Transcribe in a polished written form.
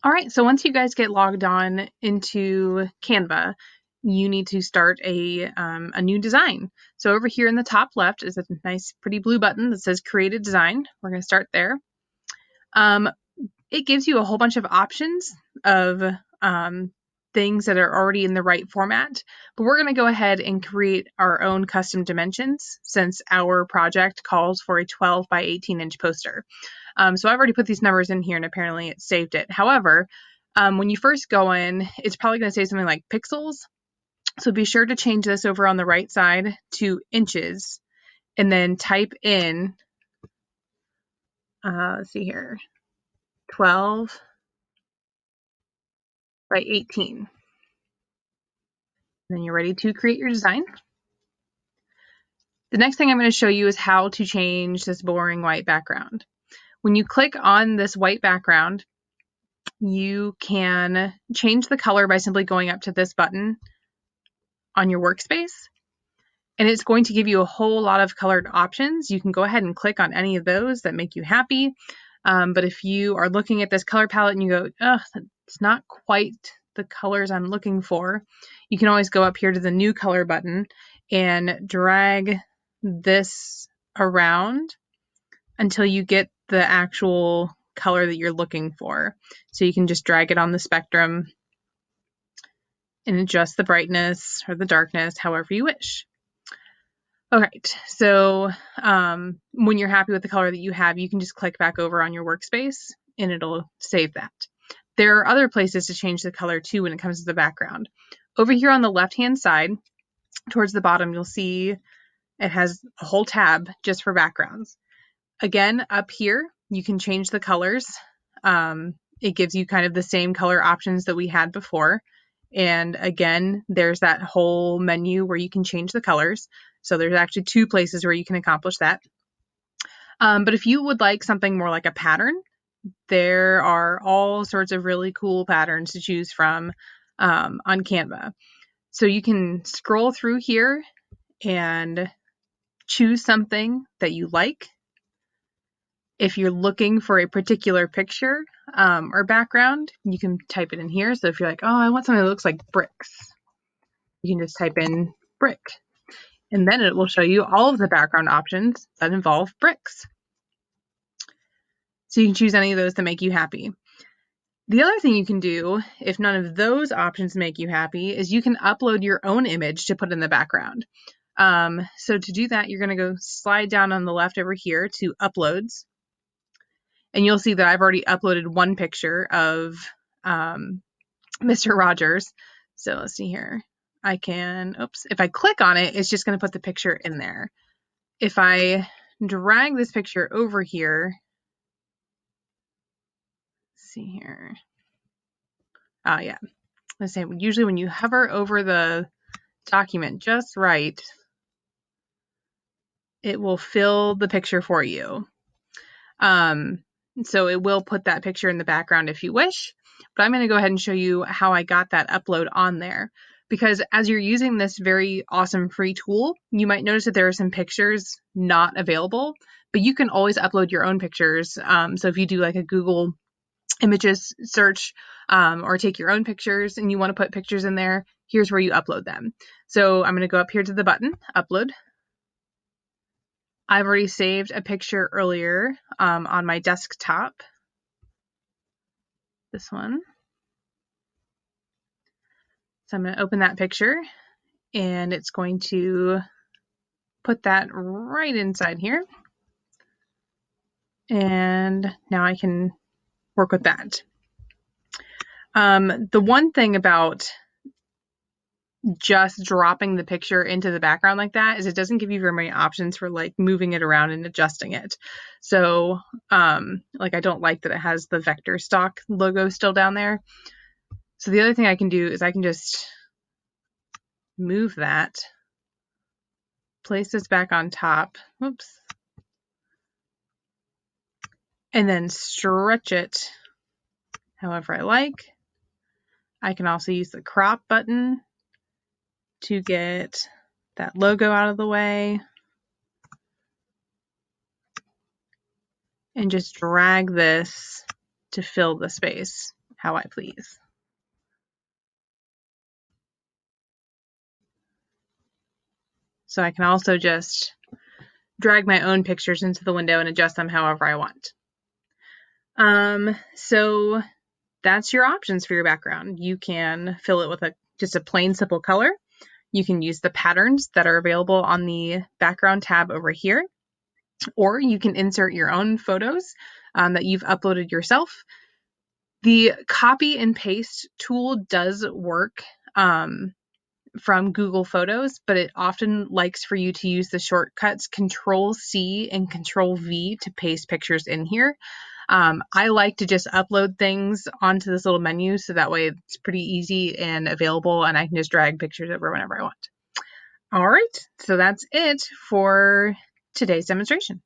All right, so once you guys get logged on into Canva, you need to start a new design. So over here in the top left is a nice pretty blue button that says create a design. We're going to start there. It gives you a whole bunch of options of things that are already in the right format, but we're going to go ahead and create our own custom dimensions since our project calls for a 12 by 18 inch poster. So I've already put these numbers in here and apparently it saved it. However, when you first go in, it's probably going to say something like pixels. So be sure to change this over on the right side to inches and then type in, let's see here, 12 by 18. And then you're ready to create your design. The next thing I'm going to show you is how to change this boring white background. When you click on this white background, you can change the color by simply going up to this button on your workspace, and it's going to give you a whole lot of colored options. You can go ahead and click on any of those that make you happy. But if you are looking at this color palette and you go, ugh, it's not quite the colors I'm looking for, you can always go up here to the new color button and drag this around until you get the actual color that you're looking for. So you can just drag it on the spectrum and adjust the brightness or the darkness however you wish. All right, so when you're happy with the color that you have, you can just click back over on your workspace and it'll save that. There are other places to change the color too when it comes to the background. Over here on the left-hand side, towards the bottom, you'll see it has a whole tab just for backgrounds. Again, up here, you can change the colors. It gives you kind of the same color options that we had before. And again, there's that whole menu where you can change the colors. So there's actually two places where you can accomplish that. But if you would like something more like a pattern, there are all sorts of really cool patterns to choose from on Canva. So you can scroll through here and choose something that you like. If you're looking for a particular picture or background, you can type it in here. So if you're like, oh, I want something that looks like bricks, you can just type in brick. And then it will show you all of the background options that involve bricks. So you can choose any of those that make you happy. The other thing you can do, if none of those options make you happy, is you can upload your own image to put in the background. So to do that, you're going to go slide down on the left over here to uploads. And you'll see that I've already uploaded one picture of Mr. Rogers. So let's see here. If I click on it, it's just going to put the picture in there. If I drag this picture over here, let's see here. Yeah. Let's say usually when you hover over the document just right, it will fill the picture for you. So it will put that picture in the background if you wish, but I'm going to go ahead and show you how I got that upload on there. Because as you're using this very awesome free tool, you might notice that there are some pictures not available, but you can always upload your own pictures. So if you do like a Google Images search or take your own pictures and you want to put pictures in there, here's where you upload them. So I'm going to go up here to the button, upload. I've already saved a picture earlier on my desktop. This one. So I'm going to open that picture and it's going to put that right inside here. And now I can work with that. The one thing about just dropping the picture into the background like that is it doesn't give you very many options for like moving it around and adjusting it. So like I don't like that it has the vector stock logo still down there. So the other thing I can do is I can just move that, place this back on top, whoops, and then stretch it however I like. I can also use the crop button to get that logo out of the way and just drag this to fill the space how I please. So I can also just drag my own pictures into the window and adjust them however I want. So that's your options for your background. You can fill it with just a plain simple color. You can use the patterns that are available on the background tab over here, or you can insert your own photos that you've uploaded yourself. The copy and paste tool does work from Google Photos, but it often likes for you to use the shortcuts Control C and Control V to paste pictures in here. I like to just upload things onto this little menu so that way it's pretty easy and available, and I can just drag pictures over whenever I want. All right, so that's it for today's demonstration.